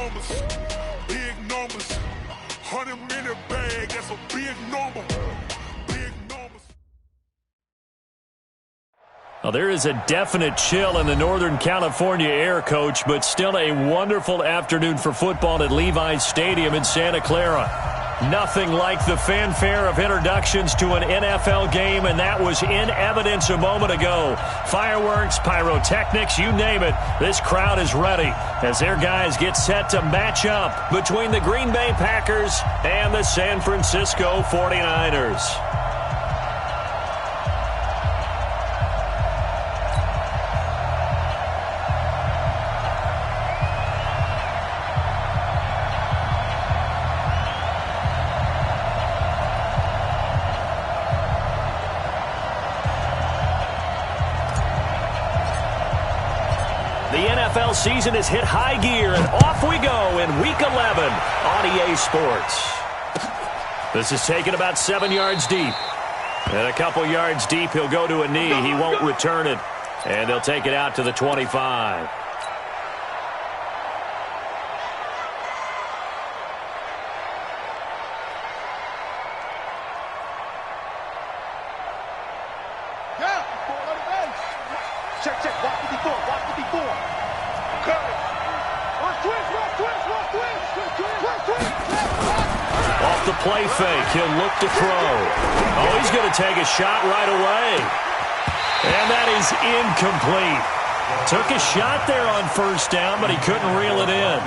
numbers, big numbers. 100-minute bag, that's a big number. Big numbers. Well, there is a definite chill in the Northern California air, Coach, but still a wonderful afternoon for football at Levi's Stadium in Santa Clara. Nothing like the fanfare of introductions to an NFL game, and that was in evidence a moment ago. Fireworks, pyrotechnics, you name it. This crowd is ready as their guys get set to match up between the Green Bay Packers and the San Francisco 49ers. NFL season has hit high gear, and off we go in Week 11 on EA Sports. This is taken about 7 yards deep. And a couple yards deep, he'll go to a knee. He won't return it. And they'll take it out to the 25. Off the play fake, he'll look to throw. Oh, he's going to take a shot right away. And that is incomplete. Took a shot there on first down, but he couldn't reel it in.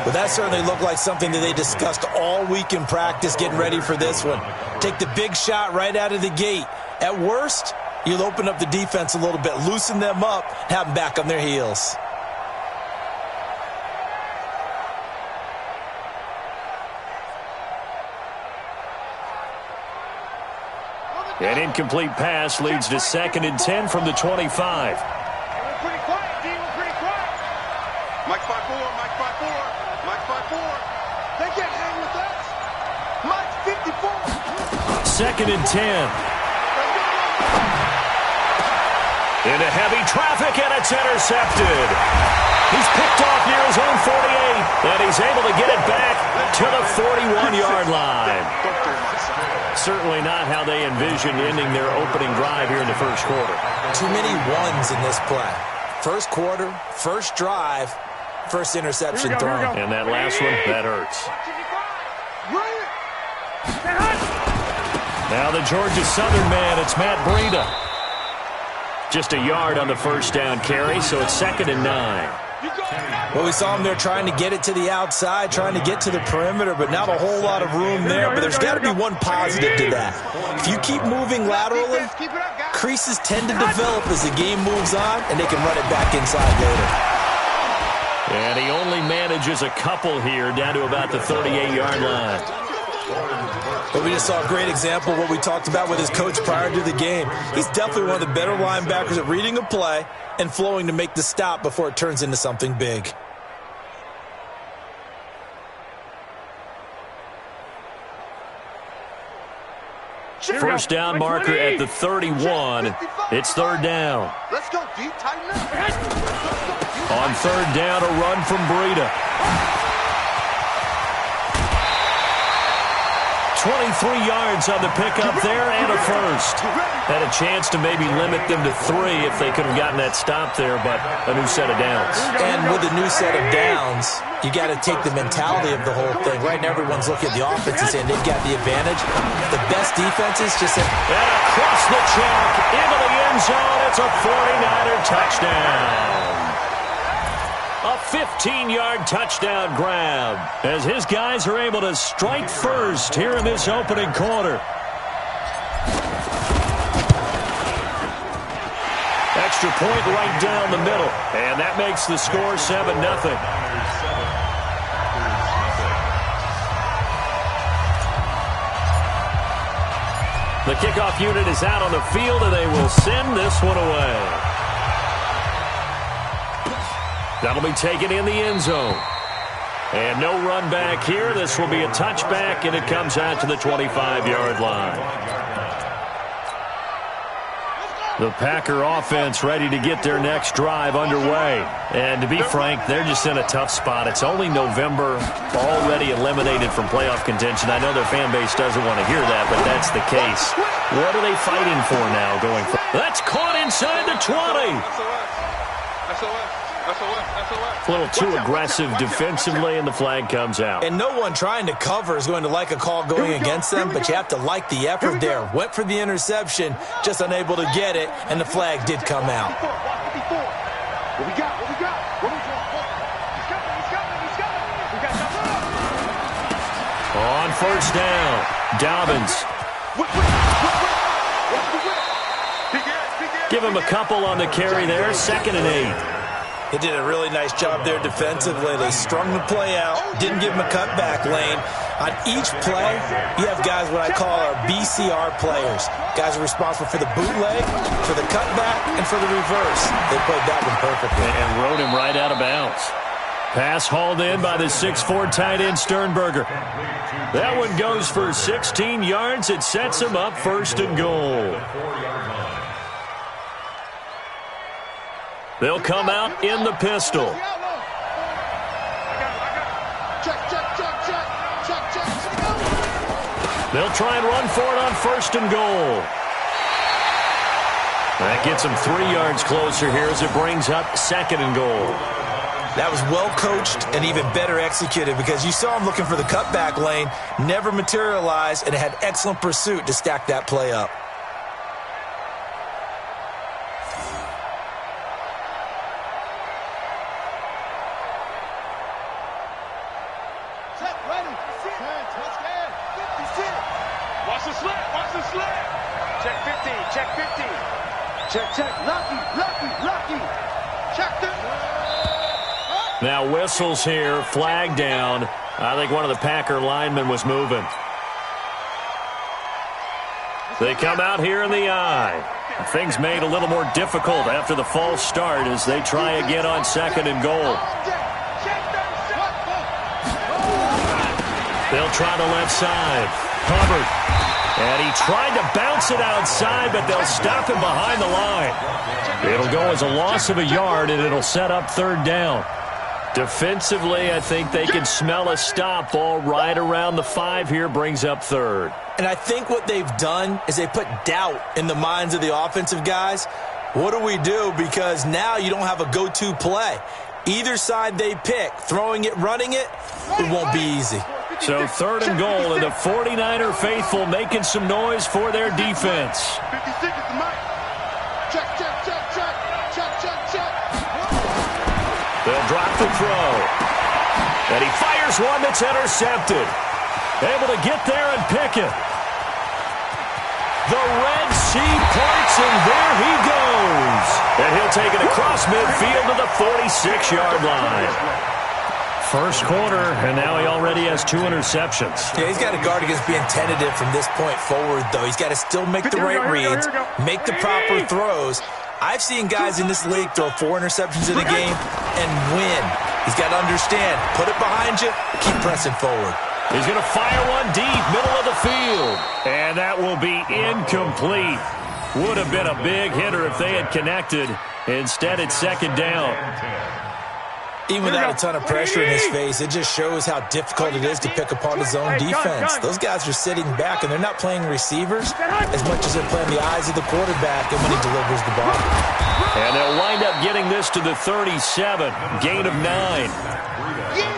Well, that certainly looked like something that they discussed all week in practice getting ready for this one. Take the big shot right out of the gate. At worst, you'll open up the defense a little bit, loosen them up, have them back on their heels. An incomplete pass leads to 2nd and 10 from the 25. We're pretty quiet, D. We're pretty quiet. Mike 5-4, Mike 5-4, Mike 5-4. They can't hang with us. Mike 54. 2nd and 10. Into heavy traffic, and it's intercepted. He's picked off near his own 48, and he's able to get it back to the 41-yard line. Certainly not how they envisioned ending their opening drive here in the first quarter. Too many ones in this play. First quarter, first drive, first interception thrown. And that last one, that hurts. Now the Georgia Southern man, it's Matt Breida. Just a yard on the first down carry, so it's 2nd and 9. Well, we saw him there trying to get it to the outside, trying to get to the perimeter, but not a whole lot of room there. But there's got to be one positive to that. If you keep moving laterally, creases tend to develop as the game moves on, and they can run it back inside later. And he only manages a couple here down to about the 38-yard line. But we just saw a great example of what we talked about with his coach prior to the game. He's definitely one of the better linebackers at reading a play and flowing to make the stop before it turns into something big. First down marker at the 31. It's 3rd down. Let's go, D. Tighten up. On 3rd down, a run from Breida. 23 yards on the pickup there and a first. Had a chance to maybe limit them to 3 if they could have gotten that stop there, but a new set of downs. And with a new set of downs, you got to take the mentality of the whole thing. Right now, everyone's looking at the offense and saying they've got the advantage. The best defenses just said, and across the chalk into the end zone. It's a 49er touchdown. A 15-yard touchdown grab as his guys are able to strike first here in this opening quarter. Extra point right down the middle, and that makes the score 7-0. The kickoff unit is out on the field, and they will send this one away. That'll be taken in the end zone. And no run back here. This will be a touchback, and it comes out to the 25-yard line. The Packer offense ready to get their next drive underway. And to be frank, they're just in a tough spot. It's only November, already eliminated from playoff contention. I know their fan base doesn't want to hear that, but that's the case. What are they fighting for now going forward? That's caught inside the 20. A little too aggressive defensively, and the flag comes out. And no one trying to cover is going to like a call going against them, but you have to like the effort there. Went for the interception, just unable to get it, and the flag did come out. What we got? On first down, Dobbins. Give him a couple on the carry there, 2nd and 8. They did a really nice job there defensively. They strung the play out, didn't give him a cutback lane. On each play, you have guys what I call our BCR players. Guys are responsible for the bootleg, for the cutback, and for the reverse. They played that one perfectly. And rode him right out of bounds. Pass hauled in by the 6'4" tight end Sternberger. That one goes for 16 yards. It sets him up 1st and goal. They'll come out in the pistol. They'll try and run for it on 1st and goal. That gets them 3 yards closer here as it brings up 2nd and goal. That was well coached and even better executed because you saw him looking for the cutback lane, never materialized, and had excellent pursuit to stack that play up. Now whistles here, flag down. I think one of the Packer linemen was moving. They come out here in the eye. Things made a little more difficult after the false start as they try again on 2nd and goal. They'll try the left side. Hubbard. And he tried to bounce it outside, but they'll stop him behind the line. It'll go as a loss of a yard, and it'll set up 3rd down. Defensively, I think they can smell a stop ball right around the 5 here, brings up 3rd. And I think what they've done is they put doubt in the minds of the offensive guys. What do we do? Because now you don't have a go-to play. Either side they pick, throwing it, running it, it won't be easy. So 3rd and goal, and the 49er faithful making some noise for their defense. They'll drop the throw. And he fires one that's intercepted. Able to get there and pick it. The Red Sea parts, and there he goes. And he'll take it across midfield to the 46-yard line. First quarter, and now he already has 2 interceptions. Yeah, he's got to guard against being tentative from this point forward, though. He's got to still make the right reads, make the proper throws. I've seen guys in this league throw 4 interceptions in a game and win. He's got to understand, put it behind you, keep pressing forward. He's going to fire one deep, middle of the field. And that will be incomplete. Would have been a big hitter if they had connected. Instead, it's 2nd down. Even without a ton of pressure in his face, it just shows how difficult it is to pick apart his own defense. Those guys are sitting back, and they're not playing receivers as much as they're playing the eyes of the quarterback and when he delivers the ball. And they'll wind up getting this to the 37, gain of 9.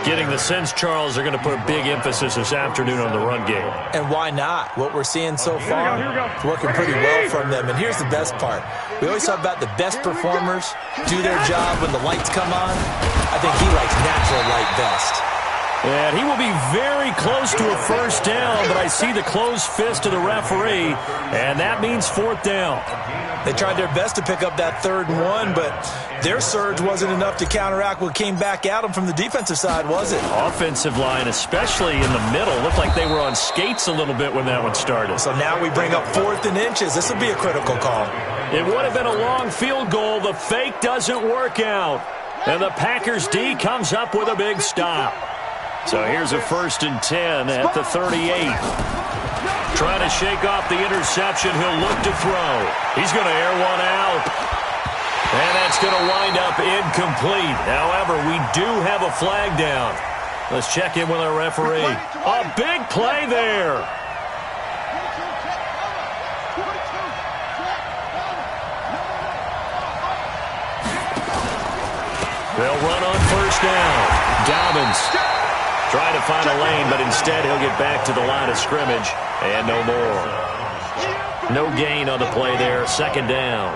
Getting the sense, Charles, are going to put a big emphasis this afternoon on the run game. And why not? What we're seeing so far, it's working pretty well from them. And here's the best part. We always talk about the best performers do their job when the lights come on. I think he likes natural light best. And he will be very close to a 1st down, but I see the closed fist of the referee, and that means 4th down. They tried their best to pick up that 3rd and 1, but their surge wasn't enough to counteract what came back at them from the defensive side, was it? Offensive line, especially in the middle, looked like they were on skates a little bit when that one started. So now we bring up 4th and inches. This will be a critical call. It would have been a long field goal. The fake doesn't work out. And the Packers D comes up with a big stop. So here's a 1st and 10 at the 38. Trying to shake off the interception. He'll look to throw. He's going to air one out. And that's going to wind up incomplete. However, we do have a flag down. Let's check in with our referee. A big play there. They'll run on first down. Dobbins trying to find a lane, but instead he'll get back to the line of scrimmage and no more. No gain on the play there. Second down.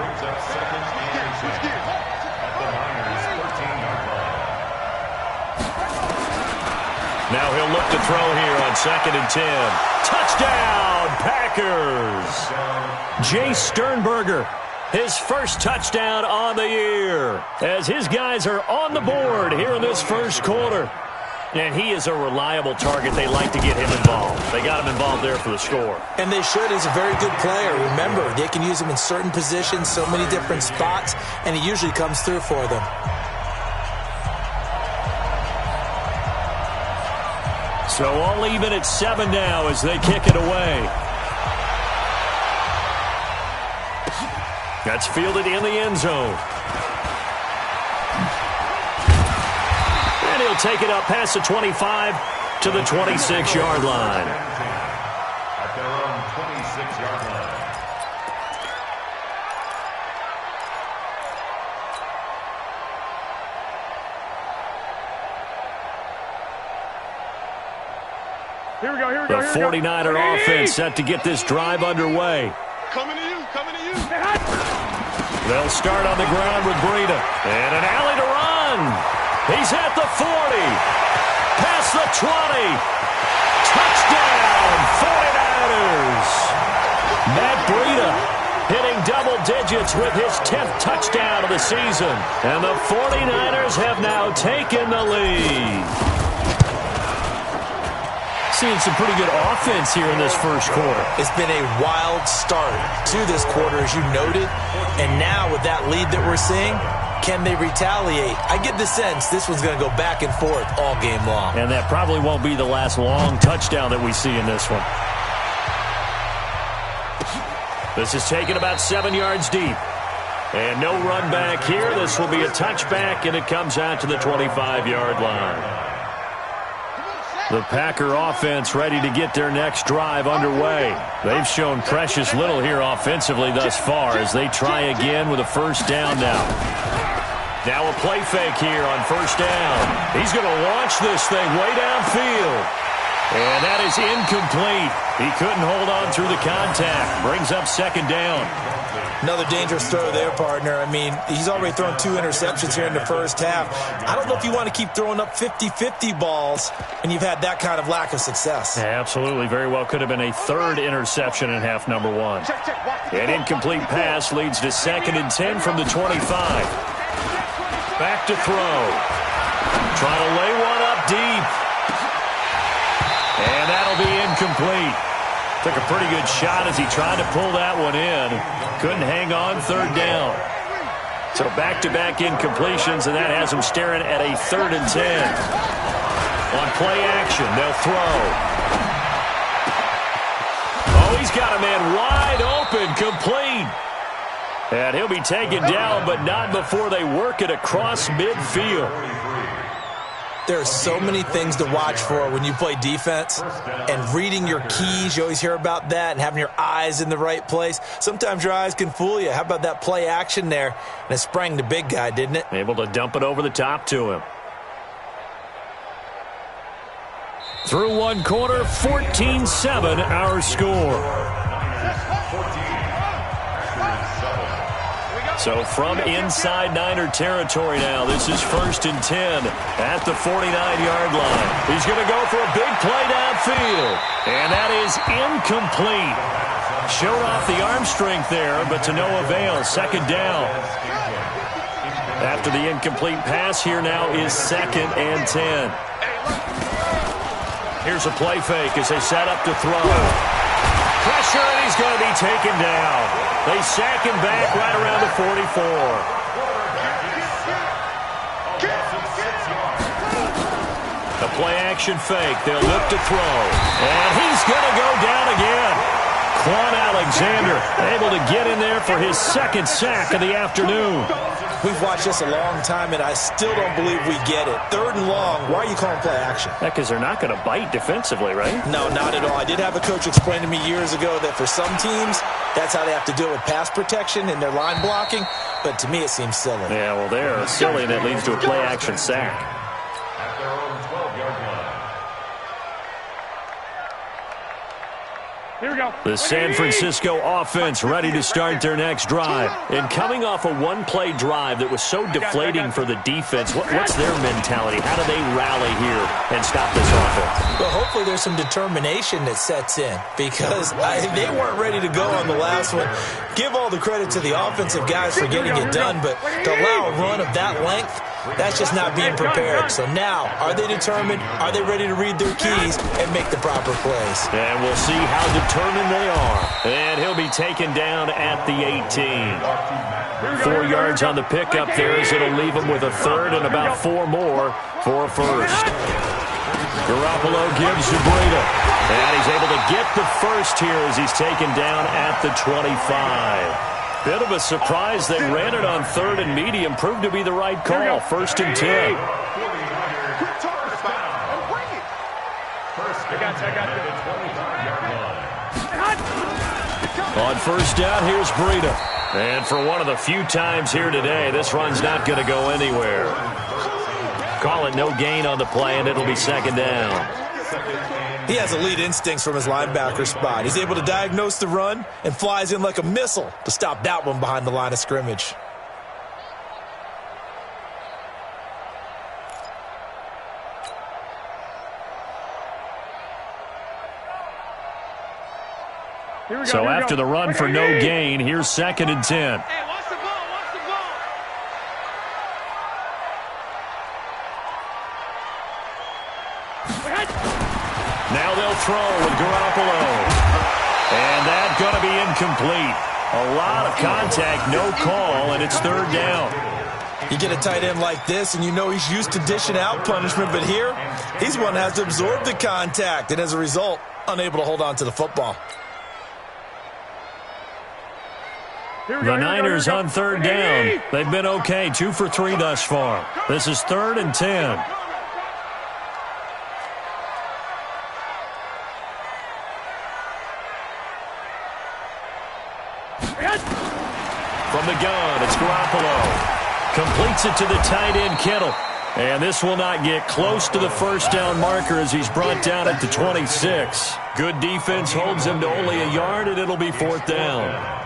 Now he'll look to throw here on 2nd and 10. Touchdown, Packers! Jay Sternberger, his first touchdown on the year, as his guys are on the board here in this first quarter. And he is a reliable target. They like to get him involved. They got him involved there for the score. And they should. He's a very good player. Remember, they can use him in certain positions, so many different spots, and he usually comes through for them. So all even at 7 now as they kick it away. That's fielded in the end zone. And he'll take it up past the 25 to the 26-yard line. At their own 26-yard line. Here we go, here we The go, here we go. 49er offense set to get this drive underway. Coming to you, coming to you. They'll start on the ground with Breida. And an alley to run. He's at the 40. Past the 20. Touchdown, 49ers. Matt Breida hitting double digits with his 10th touchdown of the season. And the 49ers have now taken the lead. Seeing some pretty good offense here in this first quarter. It's been a wild start to this quarter, as you noted. And now with that lead that we're seeing, can they retaliate? I get the sense this one's going to go back and forth all game long. And that probably won't be the last long touchdown that we see in this one. This is taken about 7 yards deep. And no run back here. This will be a touchback, and it comes out to the 25-yard line. The Packer offense ready to get their next drive underway. They've shown precious little here offensively thus far as they try again with a first down now. Now a play fake here on first down. He's going to launch this thing way downfield. And that is incomplete. He couldn't hold on through the contact. Brings up second down. Another dangerous throw there, partner. I mean, he's already thrown 2 interceptions here in the first half. I don't know if you want to keep throwing up 50-50 balls when you've had that kind of lack of success. Yeah, absolutely. Very well could have been a 3rd interception in half number 1. An incomplete pass leads to 2nd and 10 from the 25. Back to throw. Trying to lay one up deep. And that'll be incomplete. Took a pretty good shot as he tried to pull that one in. Couldn't hang on, 3rd down. So back-to-back incompletions, and that has him staring at a 3rd and 10. On play action, they'll throw. Oh, he's got a man wide open, complete. And he'll be taken down, but not before they work it across midfield. There are so many things to watch for when you play defense, and reading your keys, you always hear about that, and having your eyes in the right place. Sometimes your eyes can fool you. How about that play action there? And it sprang the big guy, didn't it? Able to dump it over the top to him. Through one quarter, 14-7 our score. So from inside Niner territory now, this is 1st and 10 at the 49-yard line. He's going to go for a big play downfield. And that is incomplete. Showed off the arm strength there, but to no avail. 2nd down. After the incomplete pass, here now is 2nd and 10. Here's a play fake as they set up to throw. Pressure, and he's going to be taken down. They sack him back right around the 44. A play action fake. They'll look to throw. And he's going to go down again. Quan Alexander able to get in there for his second sack of the afternoon. We've watched this a long time, and I still don't believe we get it. 3rd and long, why are you calling play action? Because they're not going to bite defensively, right? No, not at all. I did have a coach explain to me years ago that for some teams, that's how they have to deal with pass protection and their line blocking. But to me, it seems silly. Yeah, well, they're silly, and it leads to a play action sack. At their own 12-yard line. Here we go. The San Francisco offense ready to start their next drive. And coming off a one-play drive that was so deflating for the defense, what's their mentality? How do they rally here and stop this offense? Well, hopefully there's some determination that sets in because they weren't ready to go on the last one. Give all the credit to the offensive guys for getting it done, but to allow a run of that length, that's just not being prepared. So now, are they determined? Are they ready to read their keys and make the proper plays? And we'll see how determined they are. And he'll be taken down at the 18. 4 yards on the pickup there as it'll leave him with a 3rd and about 4 more for a first. Garoppolo gives to Breida. And he's able to get the first here as he's taken down at the 25. Bit of a surprise. They ran it on 3rd and medium. Proved to be the right call. 1st and 10. On 1st down, here's Breida. And for one of the few times here today, this run's not going to go anywhere. Call it no gain on the play, and it'll be 2nd down. He has elite instincts from his linebacker spot. He's able to diagnose the run and flies in like a missile to stop that one behind the line of scrimmage. So after the run for no gain, here's 2nd and 10. Hey, watch the ball, watch the ball. Now they'll throw with Garoppolo. And that's going to be incomplete. A lot of contact, no call, and it's 3rd down. You get a tight end like this, and you know he's used to dishing out punishment, but here, he's one that has to absorb the contact, and as a result, unable to hold on to the football. The Niners on 3rd down. They've been okay, 2 for 3 thus far. This is 3rd and 10. From the gun, it's Garoppolo. Completes it to the tight end, Kittle. And this will not get close to the 1st down marker as he's brought down at the 26. Good defense holds him to only a yard, and it'll be 4th down.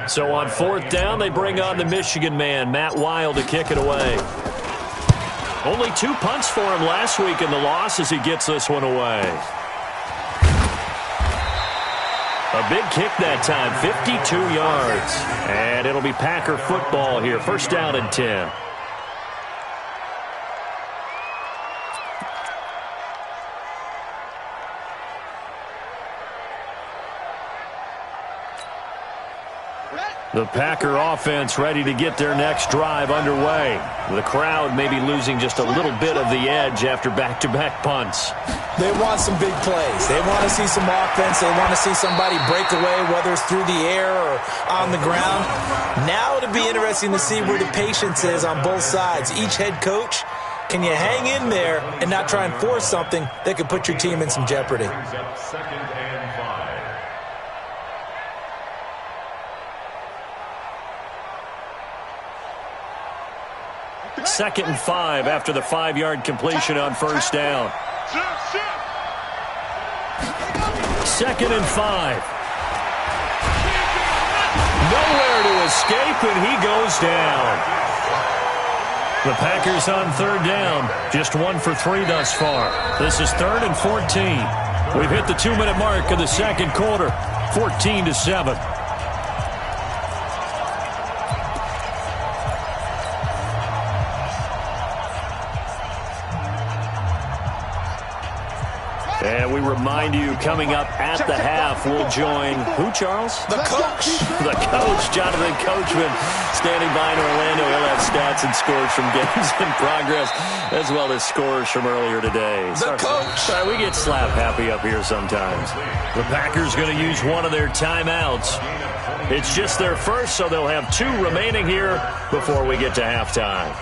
So on 4th down, they bring on the Michigan man, Matt Wild, to kick it away. Only 2 punts for him last week in the loss as he gets this one away. A big kick that time, 52 yards. And it'll be Packer football here, 1st down and 10. The Packer offense ready to get their next drive underway. The crowd may be losing just a little bit of the edge after back-to-back punts. They want some big plays. They want to see some offense. They want to see somebody break away, whether it's through the air or on the ground. Now it'll be interesting to see where the patience is on both sides. Each head coach, can you hang in there and not try and force something that could put your team in some jeopardy? 2nd and 5. 2nd and 5 after the 5-yard completion on 1st down. 2nd and 5. Nowhere to escape, and he goes down. The Packers on 3rd down, just 1 for 3 thus far. This is 3rd and 14. We've hit the 2-minute mark of the 2nd quarter, 14-7. And we remind you, coming up at the half, we'll join who, Charles? The coach. The coach, Jonathan Coachman, standing by in Orlando. He'll have stats and scores from games in progress, as well as scores from earlier today. The coach. Sorry, we get slap happy up here sometimes. The Packers going to use one of their timeouts. It's just their first, so they'll have 2 remaining here before we get to halftime.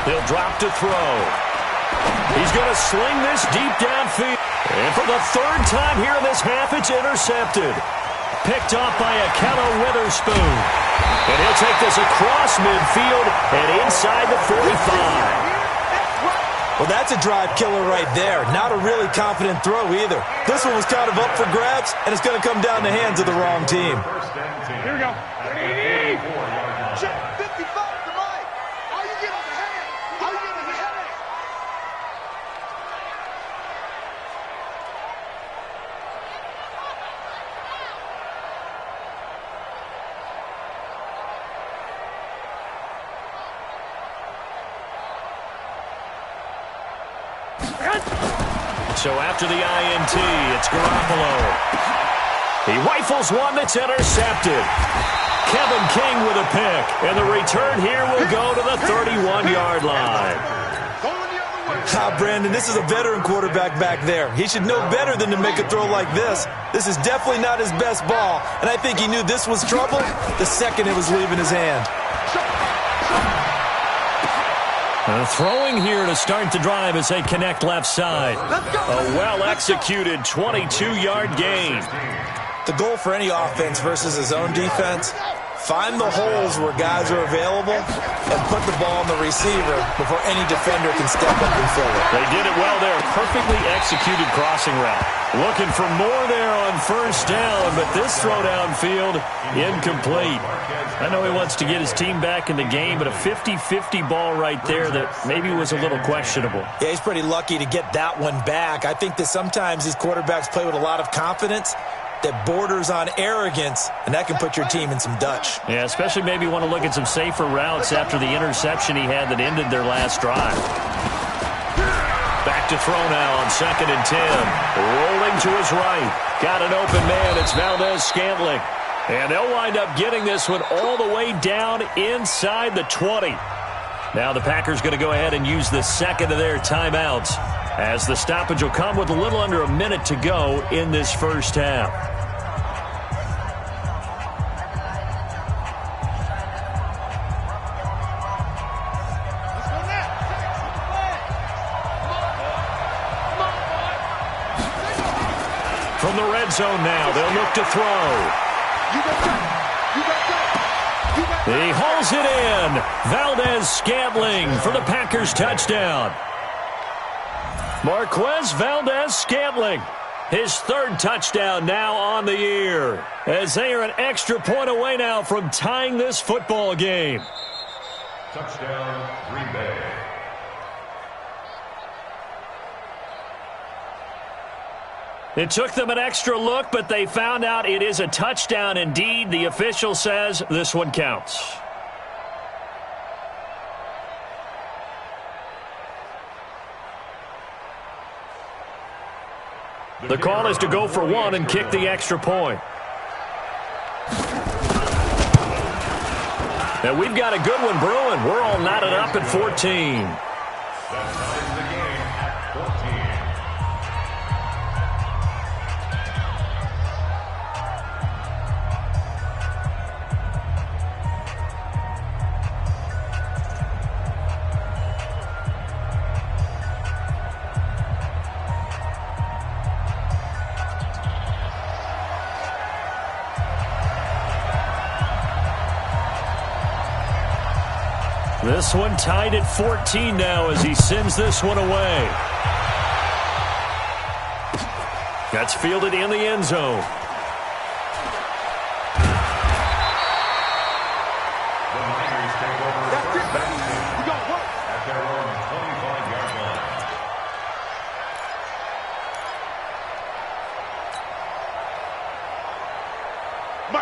He'll drop to throw. He's going to sling this deep downfield. And for the 3rd time here in this half, it's intercepted. Picked off by Akello Witherspoon. And he'll take this across midfield and inside the 45. Well, that's a drive killer right there. Not a really confident throw either. This one was kind of up for grabs, and it's going to come down the hands of the wrong team. Here we go. Check 55 to Mike. All you get is a headache. All you get is a headache. So after the INT, it's Garoppolo. He rifles one that's intercepted. Kevin King with a pick. And the return here will go to the 31-yard line. Brandon, this is a veteran quarterback back there. He should know better than to make a throw like this. This is definitely not his best ball, and I think he knew this was trouble the second it was leaving his hand. Throwing here to start the drive as they connect left side. A well-executed 22-yard gain. The goal for any offense versus his own defense, find the holes where guys are available and put the ball on the receiver before any defender can step up and fill it. They did it well there. Perfectly executed crossing route. Looking for more there on 1st down, but this throw downfield, incomplete. I know he wants to get his team back in the game, but a 50-50 ball right there that maybe was a little questionable. Yeah, he's pretty lucky to get that one back. I think that sometimes these quarterbacks play with a lot of confidence that borders on arrogance, and that can put your team in some Dutch. Yeah, especially maybe want to look at some safer routes after the interception he had that ended their last drive. Back to throw now on 2nd and 10. Rolling to his right. Got an open man. It's Valdez-Scantling. And they'll wind up getting this one all the way down inside the 20. Now the Packers going to go ahead and use the second of their timeouts, as the stoppage will come with a little under a minute to go in this first half. From the red zone now, they'll look to throw. He hauls it in. Valdez-Scantling for the Packers touchdown. Marquez Valdez-Scantling, his 3rd touchdown now on the year, as they are an extra point away now from tying this football game. Touchdown, Green Bay. It took them an extra look, but they found out it is a touchdown indeed. The official says this one counts. The call is to go for 1 and kick the extra point. And we've got a good one brewing. We're all knotted up at 14. That ties the game at 14. This one tied at 14 now as he sends this one away. That's fielded in the end zone. The Niners take over first down at their own 25-yard line.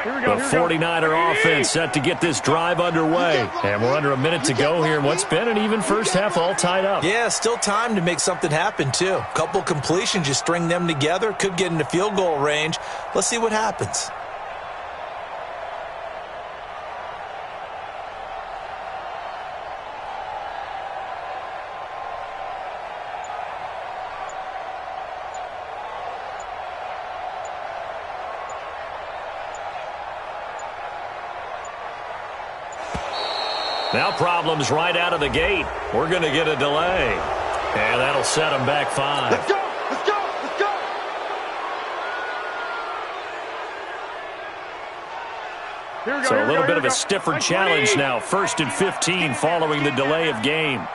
The 49er offense set to get this drive underway. And we're under a minute to go here in what's been an even first half, all tied up. Yeah, still time to make something happen, too. A couple completions, you string them together, could get into field goal range. Let's see what happens. Now problems right out of the gate. We're going to get a delay. And that'll set them back 5. Let's go! Let's go! Let's go! So a little bit of a stiffer challenge now. 1st and 15 following the delay of game.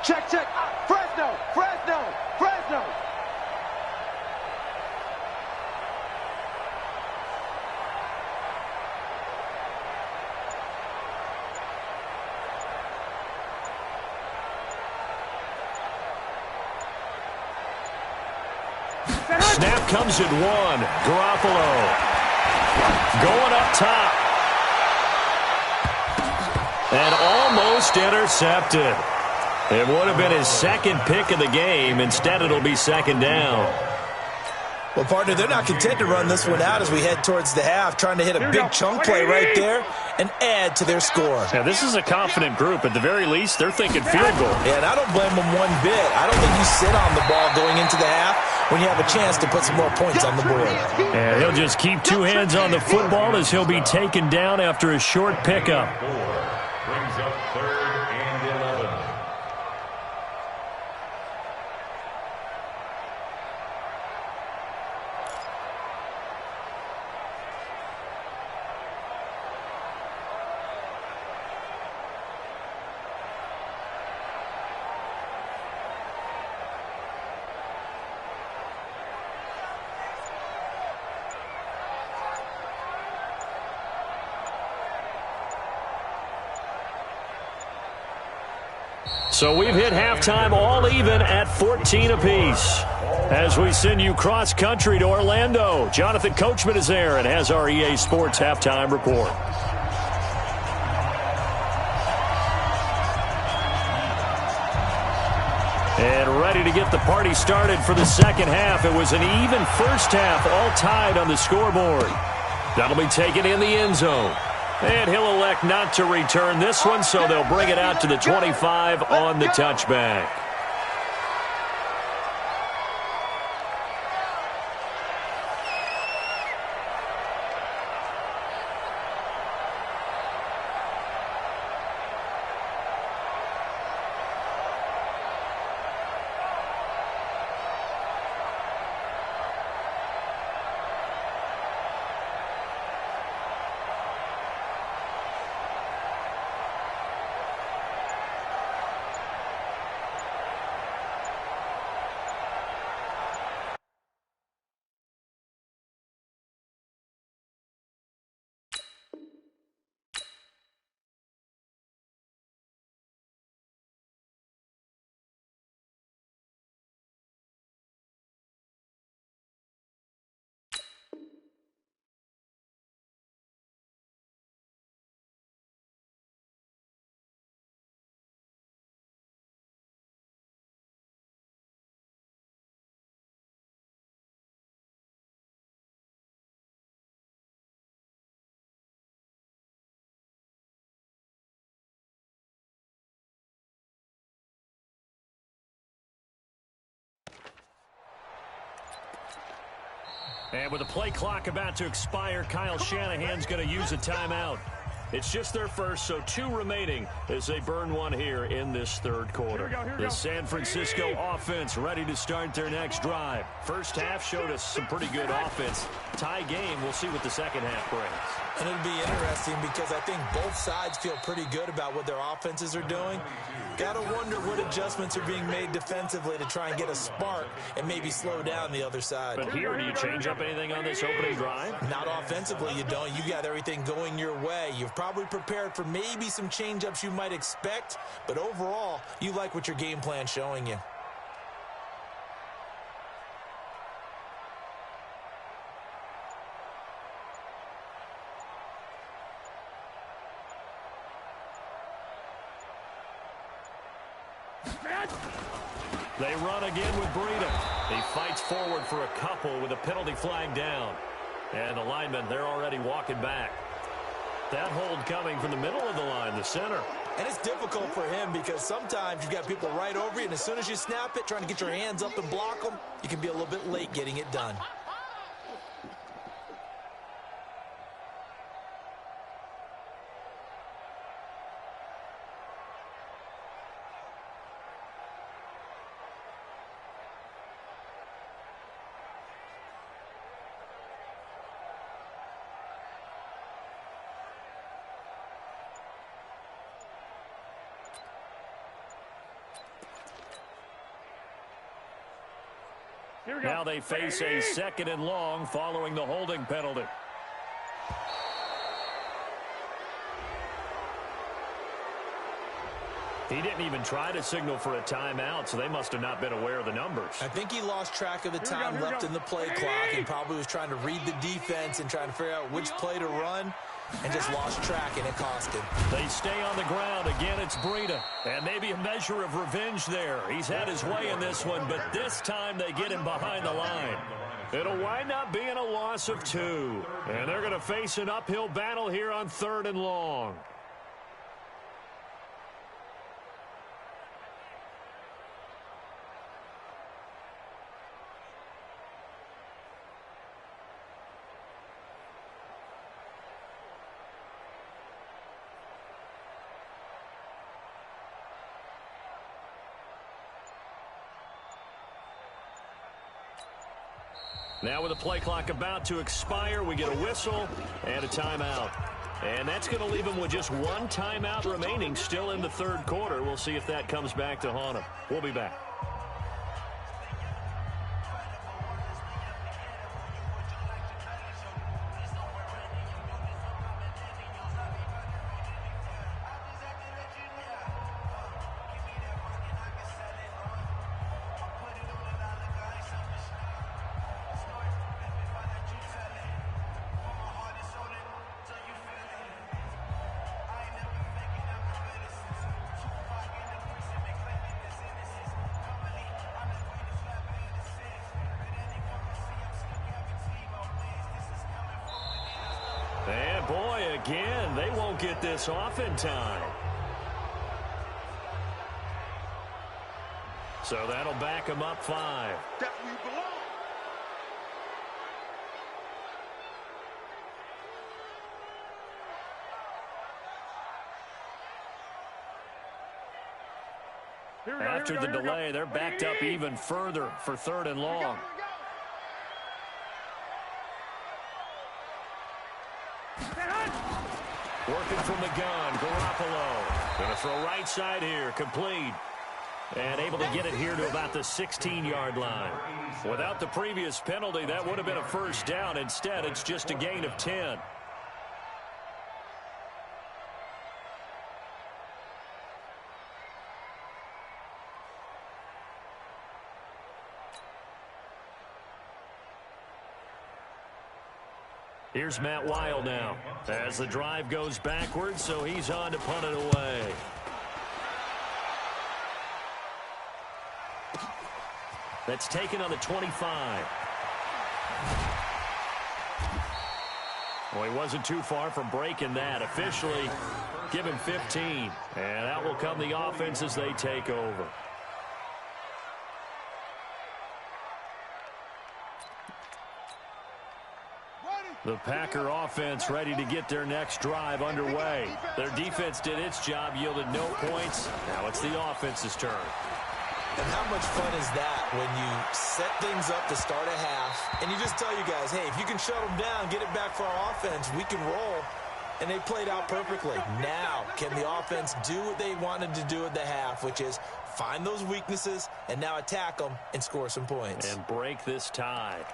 Check, check. Fresno, Fresno, Fresno. Snap comes at 1. Garoppolo going up top. And almost intercepted. It would have been his second pick of the game. Instead, it'll be 2nd down. Well, partner, they're not content to run this one out as we head towards the half, trying to hit a big chunk play right there and add to their score. Yeah, this is a confident group. At the very least, they're thinking field goal. Yeah, and I don't blame them one bit. I don't think you sit on the ball going into the half when you have a chance to put some more points on the board. And he'll just keep 2 hands on the football as he'll be taken down after a short pickup. Brings up 3rd and 11. So we've hit halftime all even at 14 apiece. As we send you cross-country to Orlando, Jonathan Coachman is there and has our EA Sports halftime report. And ready to get the party started for the second half. It was an even first half, all tied on the scoreboard. That'll be taken in the end zone. And he'll elect not to return this one, so they'll bring it out to the 25 on the touchback. And with the play clock about to expire, Kyle Shanahan's going to use a timeout. It's just their first, so 2 remaining as they burn one here in this third quarter. The San Francisco offense ready to start their next drive. First half showed us some pretty good offense. tie game. We'll see what the second half brings. And it'll be interesting because I think both sides feel pretty good about what their offenses are doing. Got to wonder what adjustments are being made defensively to try and get a spark and maybe slow down the other side. But here, do you change up anything on this opening drive? Not offensively, you don't. You got everything going your way. You've probably prepared for maybe some change-ups you might expect, but overall, you like what your game plan's showing you. They run again with Breida. He fights forward for a couple with a penalty flag down. And the linemen, they're already walking back. That hold coming from the middle of the line, the center. And it's difficult for him because sometimes you've got people right over you, and as soon as you snap it, trying to get your hands up and block them, you can be a little bit late getting it done. Now they face a 2nd and long following the holding penalty. He didn't even try to signal for a timeout, so they must have not been aware of the numbers. I think he lost track of the time left in the play clock and probably was trying to read the defense and trying to figure out which play to run and just lost track, and it cost him. They stay on the ground. Again, it's Breida. And maybe a measure of revenge there. He's had his way in this one, but this time they get him behind the line. It'll wind up being a loss of 2. And they're going to face an uphill battle here on 3rd and long. Now with the play clock about to expire, we get a whistle and a timeout. And that's going to leave them with just one timeout remaining still in the 3rd quarter. We'll see if that comes back to haunt them. We'll be back. And boy, again, they won't get this off in time. So that'll back them up 5. That's where you belong. After the delay, they're backed up even further for 3rd and long. Working from the gun, Garoppolo. Going to throw right side here, complete. And able to get it here to about the 16-yard line. Without the previous penalty, that would have been a first down. Instead, it's just a gain of 10. Here's Matt Wild now as the drive goes backwards, so he's on to punt it away. That's taken on the 25. Well, he wasn't too far from breaking that. Officially, give him 15. And that will come the offense as they take over. The Packer offense ready to get their next drive underway. Their defense did its job, yielded no points. Now it's the offense's turn. And how much fun is that when you set things up to start a half, and you just tell you guys, hey, if you can shut them down, get it back for our offense, we can roll. And they played out perfectly. Now, can the offense do what they wanted to do at the half, which is find those weaknesses and now attack them and score some points. And break this tie.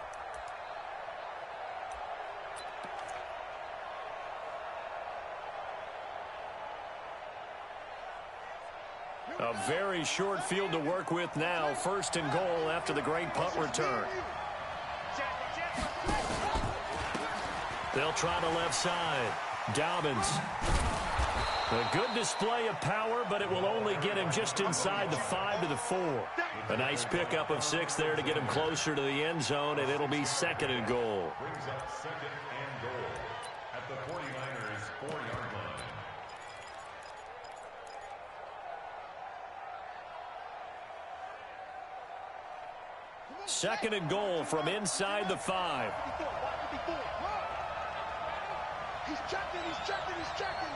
A very short field to work with now. 1st and goal after the great punt return. They'll try the left side. Dobbins. A good display of power, but it will only get him just inside the 5 to the 4. A nice pickup of 6 there to get him closer to the end zone, and it'll be 2nd and goal. Brings up 2nd and goal at the 49ers 4-yard line. 2nd and goal from inside the 5. He's checking, he's checking, he's checking.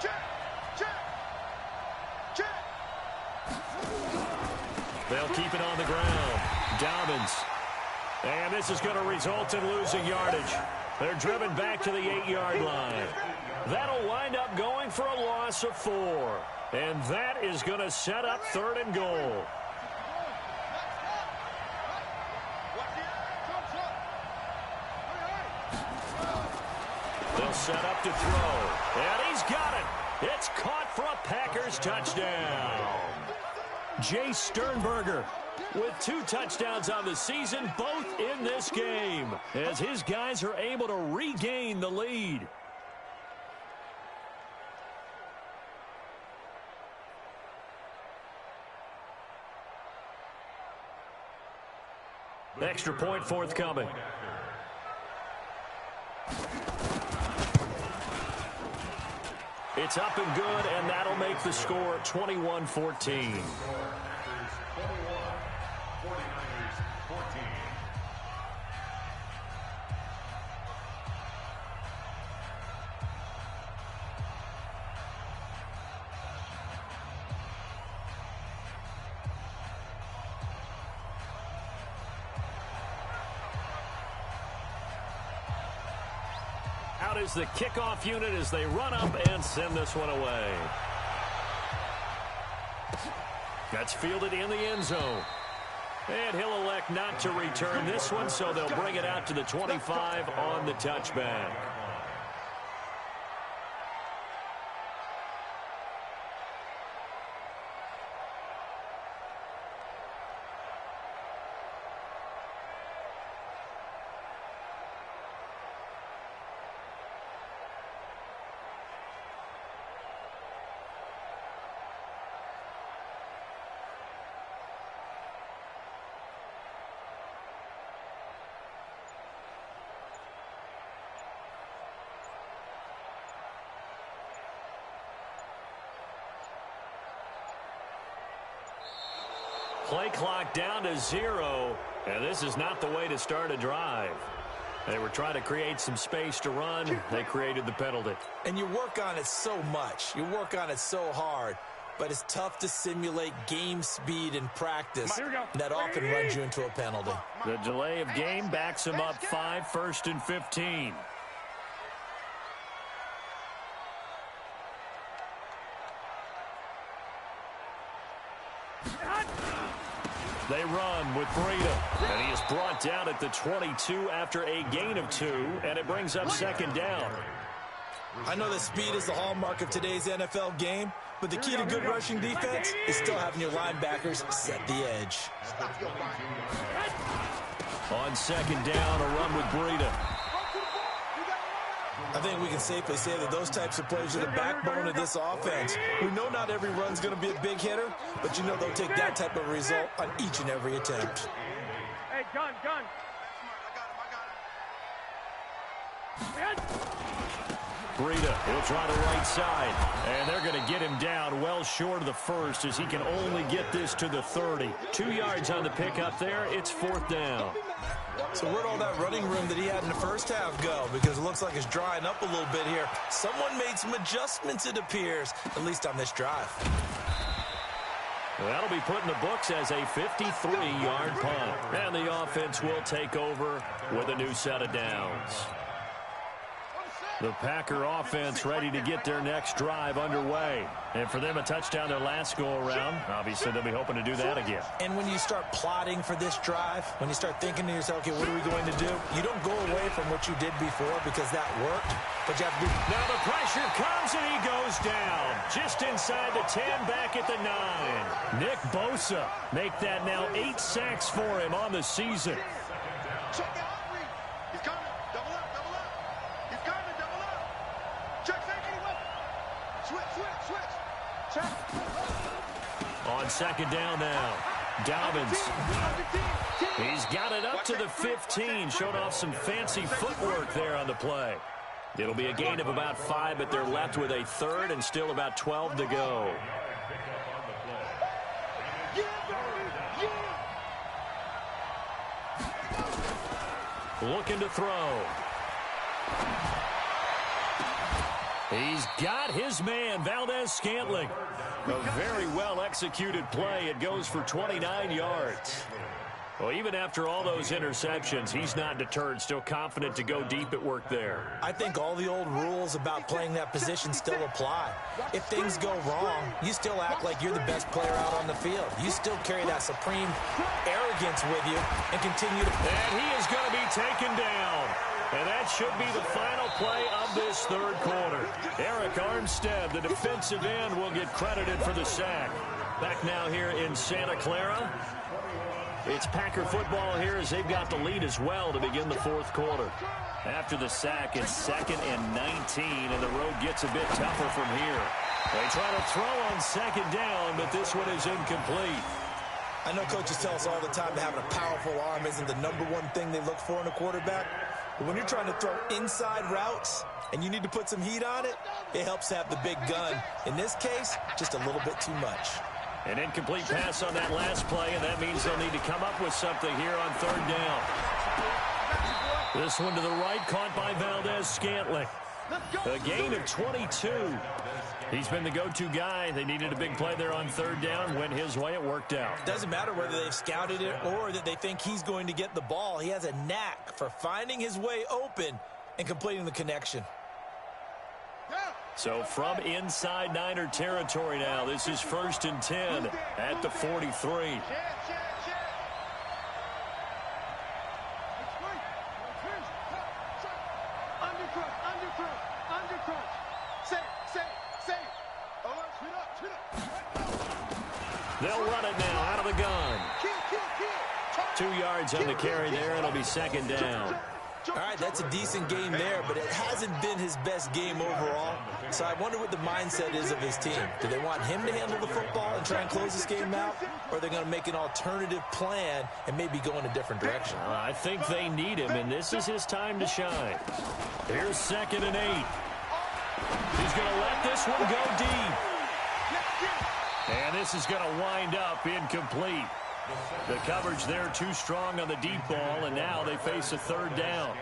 Check, check, check. They'll keep it on the ground. Dobbins. And this is going to result in losing yardage. They're driven back to the 8-yard line. That'll wind up going for a loss of 4. And that is going to set up 3rd and goal. They'll set up to throw. And he's got it. It's caught for a Packers touchdown. Jay Sternberger with 2 touchdowns on the season, both in this game, as his guys are able to regain the lead. Extra point forthcoming. It's up and good, and that'll make the score 21-14. Out is the kickoff unit as they run up and send this one away. That's fielded in the end zone. And he'll elect not to return this one, so they'll bring it out to the 25 on the touchback. Play clock down to 0, and this is not the way to start a drive. They were trying to create some space to run. They created the penalty. And you work on it so much. You work on it so hard. But it's tough to simulate game speed in practice. That often runs you into a penalty. The delay of game backs him up 5, 1st and 15. They run with Breida, and he is brought down at the 22 after a gain of 2, and it brings up 2nd down. I know that speed is the hallmark of today's NFL game, but the key to good rushing defense is still having your linebackers set the edge. On 2nd down, a run with Breida. I think we can safely say that those types of plays are the backbone of this offense. We know not every run's going to be a big hitter, but you know they'll take that type of result on each and every attempt. Hey, gun. Breida, he'll try the right side, and they're going to get him down well short of the 1st as he can only get this to the 30. 2 yards on the pickup there. It's 4th down. So where'd all that running room that he had in the first half go? Because it looks like it's drying up a little bit here. Someone made some adjustments, it appears, at least on this drive. Well, that'll be put in the books as a 53-yard punt. And the offense will take over with a new set of downs. The Packer offense ready to get their next drive underway. And for them, a touchdown their last go-around. Obviously, they'll be hoping to do that again. And when you start plotting for this drive, when you start thinking to yourself, okay, what are we going to do? You don't go away from what you did before because that worked. But you have to do... Now the pressure comes and he goes down. Just inside the 10, back at the 9. Nick Bosa make that now 8 sacks for him on the season. Check out Henry. He's coming. Double up, double up. He's coming, double up. Check, anyone. Switch. Check. On second down now, Dobbins. He's got it up to the 15. Showed off some fancy footwork there on the play. It'll be a gain of about 5, but they're left with a third and still about 12 to go. Looking to throw. He's got his man, Valdez-Scantling. A very well-executed play. It goes for 29 yards. Well, even after all those interceptions, he's not deterred, still confident to go deep at work there. I think all the old rules about playing that position still apply. If things go wrong, you still act like you're the best player out on the field. You still carry that supreme arrogance with you and continue to... And he is going to be taken down. And that should be the final play of this third quarter. Eric Armstead, the defensive end, will get credited for the sack. Back now here in Santa Clara. It's Packer football here as they've got the lead as well to begin the fourth quarter. After the sack, it's 2nd and 19, and the road gets a bit tougher from here. They try to throw on second down, but this one is incomplete. I know coaches tell us all the time that having a powerful arm isn't the #1 thing they look for in a quarterback. But when you're trying to throw inside routes and you need to put some heat on it, it helps to have the big gun. In this case, just a little bit too much. An incomplete pass on that last play, and that means they'll need to come up with something here on third down. This one to the right, caught by Valdez-Scantling. A gain of 22. He's been the go-to guy. They needed a big play there on third down. Went his way. It worked out. Doesn't matter whether they've scouted it or that they think he's going to get the ball. He has a knack for finding his way open and completing the connection. So from inside Niner territory now, this is 1st and 10 at the 43. They'll run it now out of the gun. 2 yards on the carry there, and it'll be second down. All right, that's a decent game there, but it hasn't been his best game overall. So I wonder what the mindset is of his team. Do they want him to handle the football and try and close this game out? Or are they going to make an alternative plan and maybe go in a different direction? I think they need him, and this is his time to shine. Here's 2nd and 8. He's going to let this one go deep. And this is going to wind up incomplete. The coverage there too strong on the deep ball, and now they face a third down.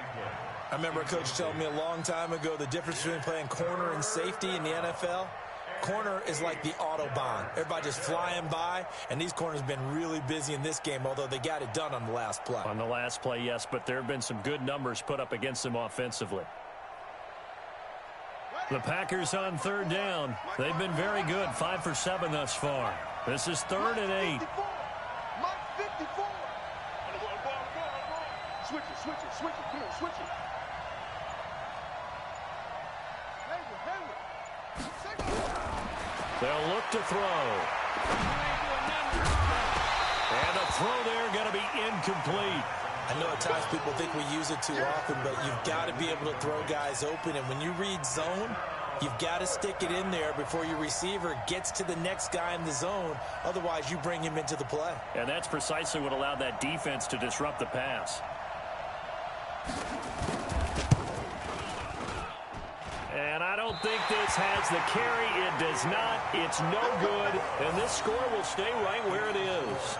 I remember a coach telling me a long time ago the difference between playing corner and safety in the NFL. Corner is like the Autobahn. Everybody just flying by, and these corners have been really busy in this game, although they got it done on the last play. On the last play, yes, but there have been some good numbers put up against them offensively. The Packers on third down. They've been very good, 5 for 7 thus far. This is 3rd and 8. Switch it, come on, switch it. They'll look to throw. And the throw there going to be incomplete. I know at times people think we use it too often, but you've got to be able to throw guys open. And when you read zone, you've got to stick it in there before your receiver gets to the next guy in the zone. Otherwise, you bring him into the play. And that's precisely what allowed that defense to disrupt the pass. And I don't think this has the carry. It does not. It's no good. And this score will stay right where it is.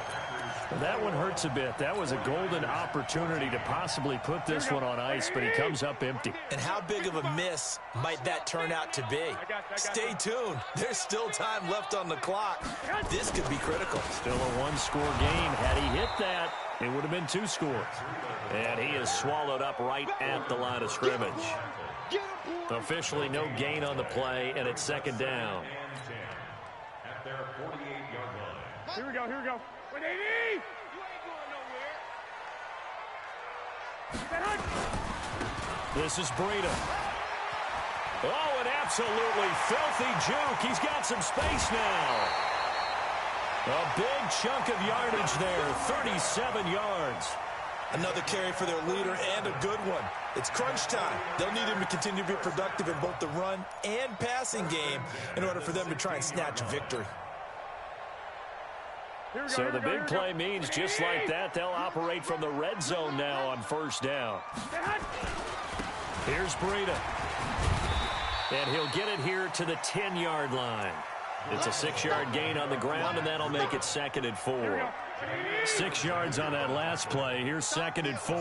That one hurts a bit. That was a golden opportunity to possibly put this one on ice, but he comes up empty. And how big of a miss might that turn out to be? Stay tuned. There's still time left on the clock. This could be critical. Still a one-score game. Had he hit that, it would have been 2 scores. And he is swallowed up right at the line of scrimmage. Officially no gain on the play, and it's second down. At their 48-yard line. Here we go, here we go. Wait, 80! You ain't going nowhere. This is Breida. Oh, an absolutely filthy juke. He's got some space now. A big chunk of yardage there, 37 yards. Another carry for their leader and a good one. It's crunch time. They'll need him to continue to be productive in both the run and passing game in order for them to try and snatch a victory. So the big play means just like that, they'll operate from the red zone now on first down. Here's Breida. And he'll get it here to the 10-yard line. It's a 6-yard gain on the ground, and that'll make it 2nd and 4. 6 yards on that last play. Here's 2nd and 4.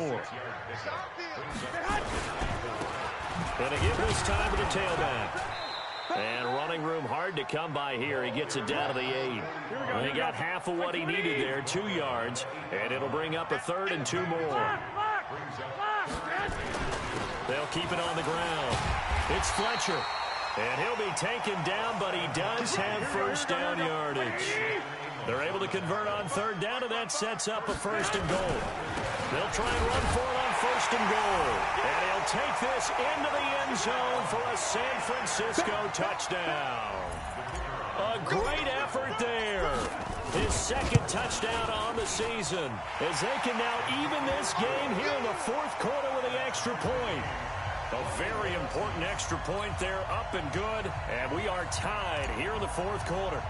And a give this time to the tailback. And running room hard to come by here. He gets it down to the 8. And he got half of what he needed there, 2 yards. And it'll bring up a 3rd and 2 more. They'll keep it on the ground. It's Fletcher. And he'll be taken down, but he does have first down yardage. They're able to convert on 3rd down, and that sets up a 1st and goal. They'll try and run for it on 1st and goal. And he'll take this into the end zone for a San Francisco touchdown. A great effort there. His 2nd touchdown on the season, as they can now even this game here in the 4th quarter with the extra point. A very important extra point there, up and good, and we are tied here in the 4th quarter.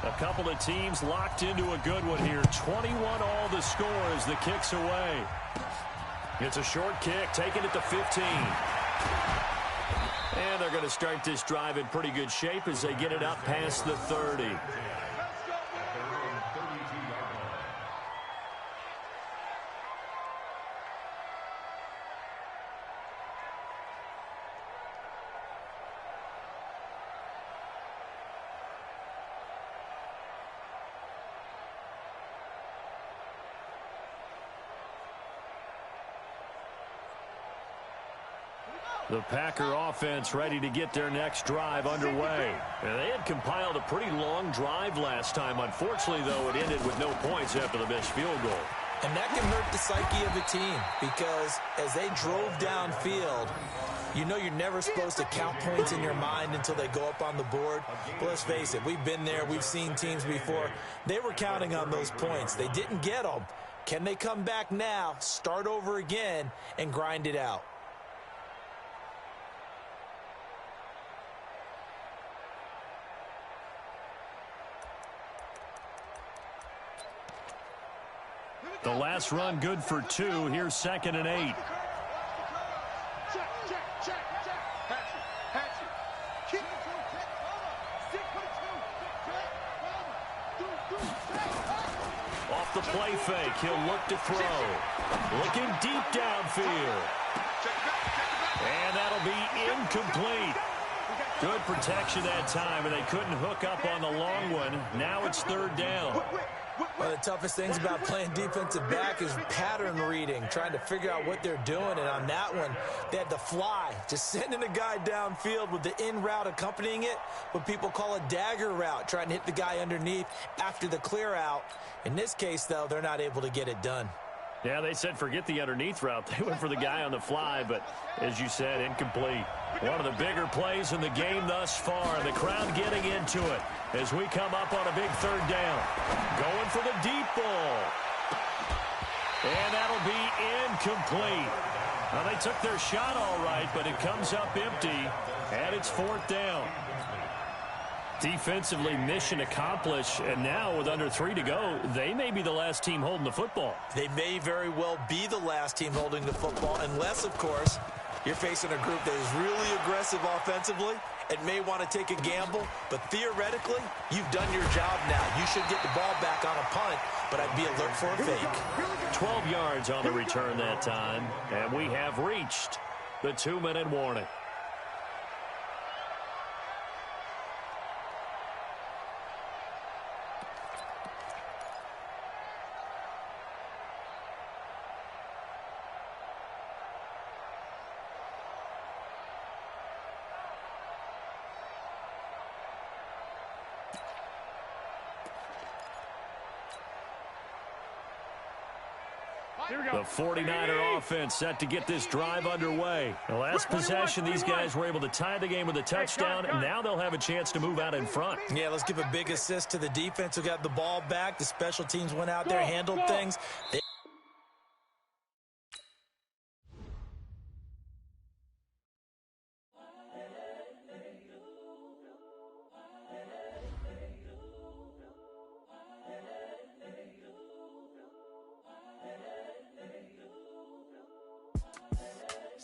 A couple of teams locked into a good one here. 21 all the score as the kick's away. It's a short kick, taken at the 15. And they're going to start this drive in pretty good shape as they get it up past the 30. The Packer offense ready to get their next drive underway. And they had compiled a pretty long drive last time. Unfortunately, though, it ended with no points after the missed field goal. And that can hurt the psyche of a team because as they drove downfield, you know you're never supposed to count points in your mind until they go up on the board. But let's face it, we've been there. We've seen teams before. They were counting on those points. They didn't get them. Can they come back now, start over again, and grind it out? The last run good for 2. Here's 2nd and 8. Off the play fake, he'll look to throw. Looking deep downfield. And that'll be incomplete. Good protection that time, and they couldn't hook up on the long one. Now it's 3rd down. One of the toughest things about playing defensive back is pattern reading, trying to figure out what they're doing. And on that one, they had to fly, just sending a guy downfield with the in route accompanying it, what people call a dagger route, trying to hit the guy underneath after the clear out. In this case, though, they're not able to get it done. Yeah, they said forget the underneath route. They went for the guy on the fly, but as you said, incomplete. One of the bigger plays in the game thus far. The crowd getting into it as we come up on a big 3rd down. Going for the deep ball. And that'll be incomplete. Now, they took their shot all right, but it comes up empty, and it's 4th down. Defensively, mission accomplished, and now with under 3 to go, they may be the last team holding the football. They may very well be the last team holding the football, unless, of course, you're facing a group that is really aggressive offensively and may want to take a gamble, but theoretically, you've done your job now. You should get the ball back on a punt but I'd be alert for a fake. 12 yards on the return that time, and we have reached the 2-minute warning. The 49er offense set to get this drive underway. The last possession, these guys were able to tie the game with a touchdown, and now they'll have a chance to move out in front. Yeah, let's give a big assist to the defense who got the ball back. The special teams went out there, handled things.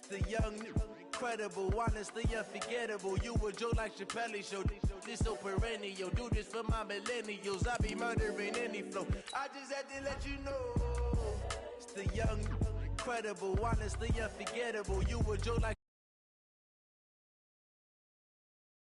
The young, incredible, honestly unforgettable. You a Joe like Chappelle show. This so perennial. Do this for my millennials. I be murdering any flow. I just had to let you know. It's the young, incredible, honestly unforgettable. You a Joe like